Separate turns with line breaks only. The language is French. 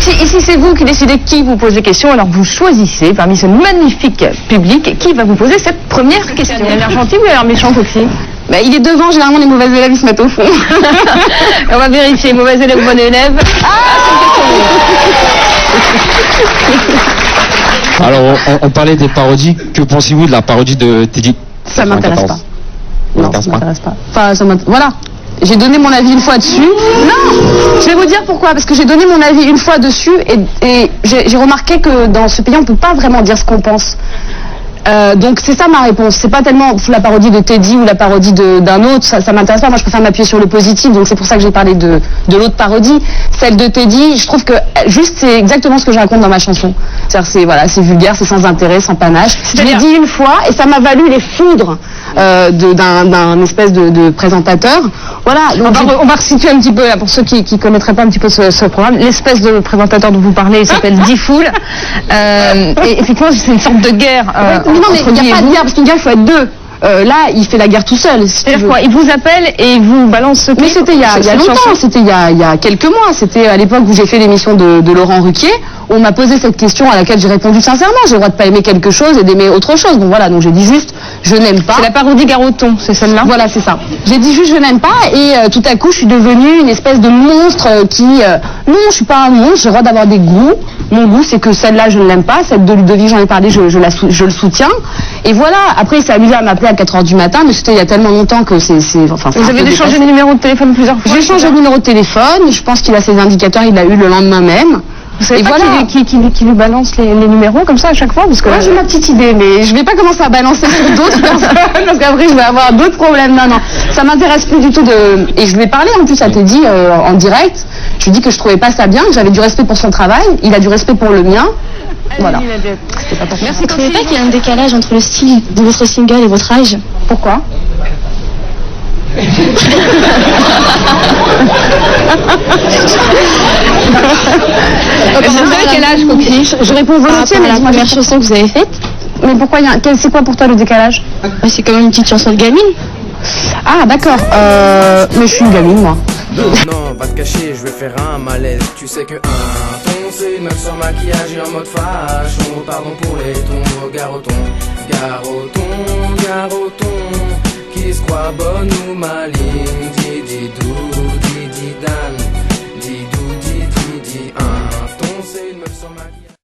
Donc ici c'est vous qui décidez qui vous pose les questions, alors vous choisissez parmi ce magnifique public qui va vous poser cette première question. Il y a l'air gentil ou il a l'air méchant, Coxy?
Bah, il est devant, généralement les mauvais élèves ils se mettent au fond.
On va vérifier, mauvais élève ou bon élève.
Alors, on parlait des parodies. Que pensez-vous de la parodie de Teddy?
Ça m'intéresse pas. Non, ça m'intéresse pas. Enfin, voilà. J'ai donné mon avis une fois dessus. Non, je vais vous dire pourquoi. Parce que j'ai donné mon avis une fois dessus et j'ai remarqué que dans ce pays, on peut pas vraiment dire ce qu'on pense. Donc c'est ça ma réponse. C'est pas tellement la parodie de Teddy ou la parodie d'un autre. Ça m'intéresse pas. Moi, je préfère m'appuyer sur le positif. Donc c'est pour ça que j'ai parlé de l'autre parodie. Celle de Teddy, je trouve que juste c'est exactement ce que je raconte dans ma chanson. C'est-à-dire c'est vulgaire, c'est sans intérêt, sans panache. Je l'ai dit une fois et ça m'a valu les foudres d'un espèce de présentateur. Voilà. Donc
on va resituer un petit peu là pour ceux qui connaîtraient pas un petit peu ce programme. L'espèce de présentateur dont vous parlez, il s'appelle Diffoul. Et effectivement, c'est une sorte de guerre.
Non, mais il n'y a pas de guerre, parce qu'une guerre, il faut être deux. Là, il fait la guerre tout seul.
C'est-à-dire quoi? Il vous appelle et il vous balance ce
Mais c'était il y a longtemps, c'était il y a quelques mois. C'était à l'époque où j'ai fait l'émission de Laurent Ruquier. On m'a posé cette question à laquelle j'ai répondu sincèrement. J'ai le droit de pas aimer quelque chose et d'aimer autre chose. Bon voilà, donc j'ai dit juste, je n'aime pas.
C'est la parodie Garoton, c'est celle-là?
Voilà, c'est ça. J'ai dit juste, je n'aime pas et tout à coup, je suis devenue une espèce de monstre qui... non, je suis pas un monstre, j'ai le droit d'avoir des goûts. Mon goût, c'est que celle-là, je ne l'aime pas. Celle de Ludovic, j'en ai parlé, je le soutiens. Et voilà, après, il s'est amusé à m'appeler à 4h du matin, mais c'était il y a tellement longtemps que
Vous avez dû changer de numéro de téléphone plusieurs fois?
J'ai changé de numéro de téléphone, je pense qu'il a ses indicateurs, il l'a eu le lendemain même.
Vous savez pas qui lui balance les numéros comme ça à chaque fois? Parce que
moi j'ai ma petite idée, mais je vais pas commencer à balancer sur d'autres personnes, parce qu'après je vais avoir d'autres problèmes. Non, ça m'intéresse plus du tout de... Et je lui ai parlé en plus à Teddy en direct, je lui ai dit que je trouvais pas ça bien, que j'avais du respect pour son travail, il a du respect pour le mien. Voilà.
Merci.
Vous trouvez pas qu'il y a un décalage entre le style de votre single et votre âge?
Pourquoi?
Vous avez quel âge, Coxy?
Je réponds volontiers, mais
la première chanson que vous avez faite.
Mais pourquoi c'est quoi pour toi le décalage?
C'est quand même une petite chanson de gamine.
Ah d'accord, mais je suis une gamine moi.
Non, va te cacher, je vais faire un malaise. Tu sais que un ton, c'est une meuf sans maquillage et en mode fashion. Pardon pour les tons, Garoton, qui se croit bonne ou maligne. Dididou, dididan, didou, didi, un ton, c'est une meuf sans maquillage.